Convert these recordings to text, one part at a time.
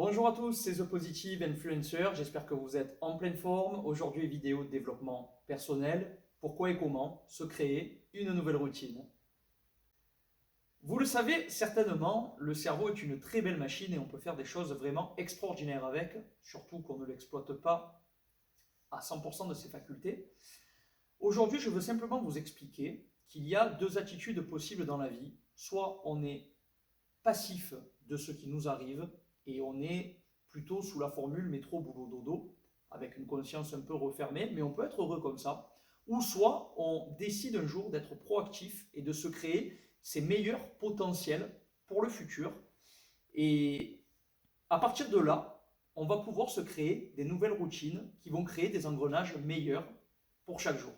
Bonjour à tous, c'est The Positive Influencer, j'espère que vous êtes en pleine forme. Aujourd'hui, vidéo de développement personnel, pourquoi et comment se créer une nouvelle routine. Vous le savez certainement, le cerveau est une très belle machine et on peut faire des choses vraiment extraordinaires avec, surtout qu'on ne l'exploite pas à 100% de ses facultés. Aujourd'hui, je veux simplement vous expliquer qu'il y a deux attitudes possibles dans la vie. Soit on est passif de ce qui nous arrive et on est plutôt sous la formule métro boulot dodo avec une conscience un peu refermée, mais on peut être heureux comme ça. Ou soit on décide un jour d'être proactif et de se créer ses meilleurs potentiels pour le futur. Et à partir de là, on va pouvoir se créer des nouvelles routines qui vont créer des engrenages meilleurs pour chaque jour.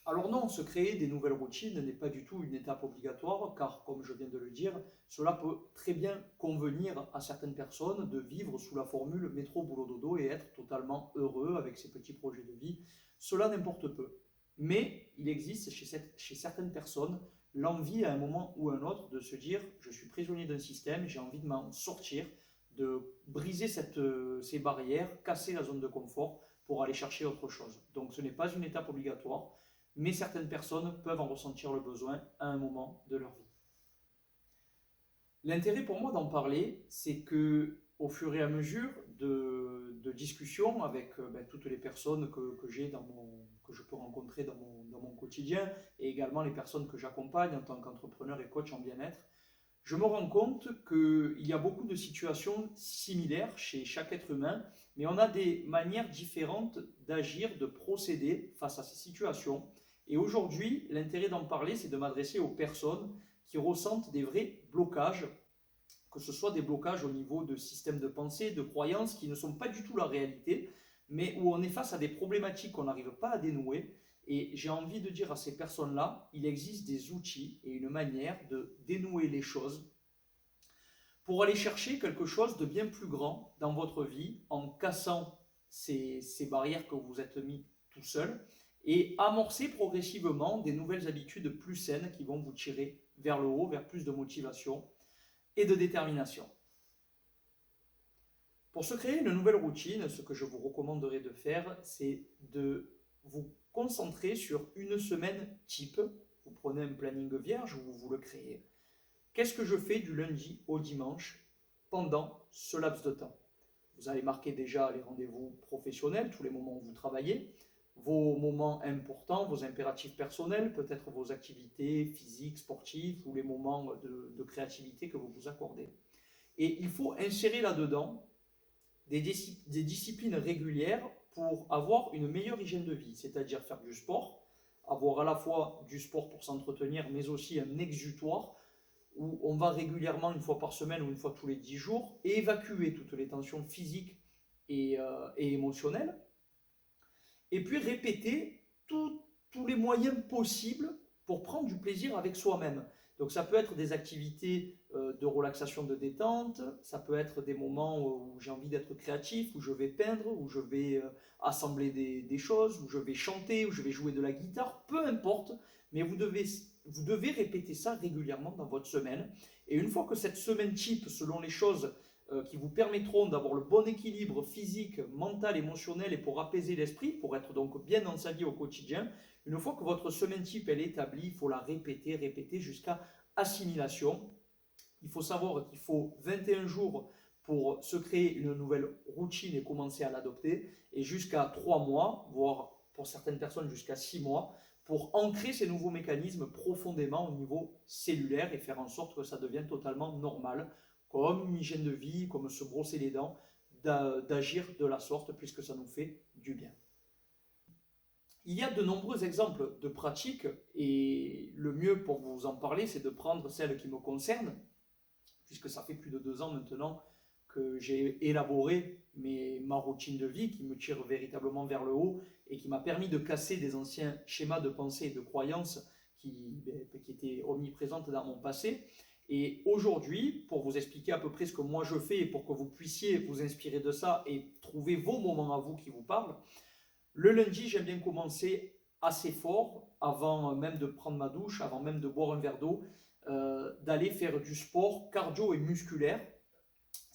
Alors non, se créer des nouvelles routines n'est pas du tout une étape obligatoire, car comme je viens de le dire, cela peut très bien convenir à certaines personnes de vivre sous la formule métro boulot dodo et être totalement heureux avec ses petits projets de vie. Cela n'importe peu. Mais il existe chez certaines personnes l'envie à un moment ou à un autre de se dire je suis prisonnier d'un système, j'ai envie de m'en sortir, de briser ces barrières, casser la zone de confort pour aller chercher autre chose. Donc ce n'est pas une étape obligatoire, mais certaines personnes peuvent en ressentir le besoin à un moment de leur vie. L'intérêt pour moi d'en parler, c'est que au fur et à mesure de discussions avec toutes les personnes que je peux rencontrer dans mon quotidien et également les personnes que j'accompagne en tant qu'entrepreneur et coach en bien-être, je me rends compte qu'il y a beaucoup de situations similaires chez chaque être humain, mais on a des manières différentes d'agir, de procéder face à ces situations. Et aujourd'hui, l'intérêt d'en parler, c'est de m'adresser aux personnes qui ressentent des vrais blocages, que ce soit des blocages au niveau de systèmes de pensée, de croyances qui ne sont pas du tout la réalité, mais où on est face à des problématiques qu'on n'arrive pas à dénouer. Et j'ai envie de dire à ces personnes-là, il existe des outils et une manière de dénouer les choses pour aller chercher quelque chose de bien plus grand dans votre vie en cassant ces barrières que vous vous êtes mis tout seul et amorcer progressivement des nouvelles habitudes plus saines qui vont vous tirer vers le haut, vers plus de motivation et de détermination. Pour se créer une nouvelle routine, ce que je vous recommanderais de faire, c'est de vous concentrer sur une semaine type. Vous prenez un planning vierge ou vous le créez. Qu'est-ce que je fais du lundi au dimanche pendant ce laps de temps? Vous allez marquer déjà les rendez-vous professionnels, tous les moments où vous travaillez, vos moments importants, vos impératifs personnels, peut-être vos activités physiques, sportives ou les moments de créativité que vous vous accordez. Et il faut insérer là-dedans des disciplines régulières pour avoir une meilleure hygiène de vie, c'est-à-dire faire du sport, avoir à la fois du sport pour s'entretenir, mais aussi un exutoire où on va régulièrement, une fois par semaine ou une fois tous les 10 jours, évacuer toutes les tensions physiques et émotionnelles, et puis répéter tous les moyens possibles pour prendre du plaisir avec soi-même. Donc ça peut être des activités de relaxation, de détente, ça peut être des moments où j'ai envie d'être créatif, où je vais peindre, où je vais assembler des choses, où je vais chanter, où je vais jouer de la guitare, peu importe, mais vous devez répéter ça régulièrement dans votre semaine. Et une fois que cette semaine type, selon les choses qui vous permettront d'avoir le bon équilibre physique, mental, émotionnel et pour apaiser l'esprit, pour être donc bien dans sa vie au quotidien, une fois que votre semaine type elle est établie, il faut la répéter jusqu'à assimilation. Il faut savoir qu'il faut 21 jours pour se créer une nouvelle routine et commencer à l'adopter, et jusqu'à 3 mois, voire pour certaines personnes jusqu'à 6 mois, pour ancrer ces nouveaux mécanismes profondément au niveau cellulaire et faire en sorte que ça devienne totalement normal, comme une hygiène de vie, comme se brosser les dents, d'agir de la sorte puisque ça nous fait du bien. Il y a de nombreux exemples de pratiques et le mieux pour vous en parler, c'est de prendre celles qui me concernent, puisque ça fait plus de 2 ans maintenant que j'ai élaboré ma routine de vie qui me tire véritablement vers le haut et qui m'a permis de casser des anciens schémas de pensée et de croyances qui étaient omniprésentes dans mon passé. Et aujourd'hui, pour vous expliquer à peu près ce que moi je fais et pour que vous puissiez vous inspirer de ça et trouver vos moments à vous qui vous parlent, le lundi, j'aime bien commencer assez fort, avant même de prendre ma douche, avant même de boire un verre d'eau, d'aller faire du sport cardio et musculaire.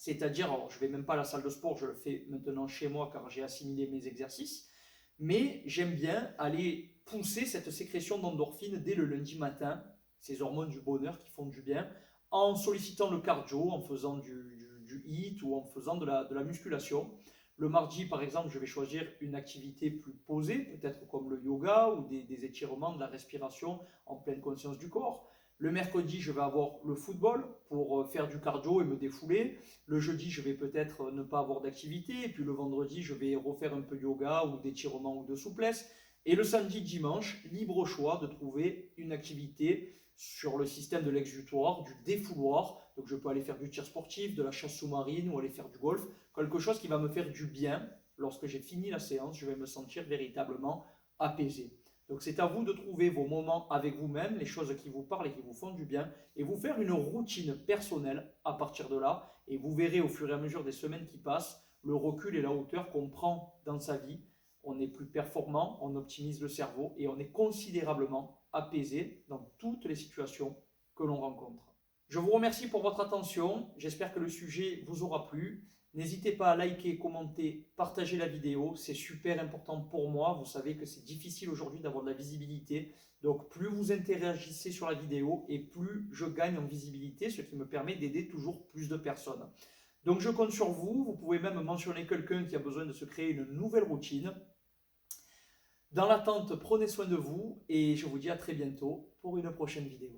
C'est-à-dire, alors je ne vais même pas à la salle de sport, je le fais maintenant chez moi car j'ai assimilé mes exercices, mais j'aime bien aller pousser cette sécrétion d'endorphine dès le lundi matin, ces hormones du bonheur qui font du bien, en sollicitant le cardio, en faisant du HIIT ou en faisant de la musculation. Le mardi, par exemple, je vais choisir une activité plus posée, peut-être comme le yoga ou des étirements, de la respiration en pleine conscience du corps. Le mercredi, je vais avoir le football pour faire du cardio et me défouler. Le jeudi, je vais peut-être ne pas avoir d'activité. Et puis le vendredi, je vais refaire un peu de yoga ou d'étirement ou de souplesse. Et le samedi, dimanche, libre choix de trouver une activité sur le système de l'exutoire, du défouloir. Donc je peux aller faire du tir sportif, de la chasse sous-marine ou aller faire du golf. Quelque chose qui va me faire du bien. Lorsque j'ai fini la séance, je vais me sentir véritablement apaisé. Donc c'est à vous de trouver vos moments avec vous-même, les choses qui vous parlent et qui vous font du bien, et vous faire une routine personnelle à partir de là. Et vous verrez au fur et à mesure des semaines qui passent, le recul et la hauteur qu'on prend dans sa vie. On est plus performant, on optimise le cerveau et on est considérablement apaisé dans toutes les situations que l'on rencontre. Je vous remercie pour votre attention, j'espère que le sujet vous aura plu. N'hésitez pas à liker, commenter, partager la vidéo, c'est super important pour moi. Vous savez que c'est difficile aujourd'hui d'avoir de la visibilité. Donc plus vous interagissez sur la vidéo et plus je gagne en visibilité, ce qui me permet d'aider toujours plus de personnes. Donc je compte sur vous, vous pouvez même mentionner quelqu'un qui a besoin de se créer une nouvelle routine. Dans l'attente, prenez soin de vous et je vous dis à très bientôt pour une prochaine vidéo.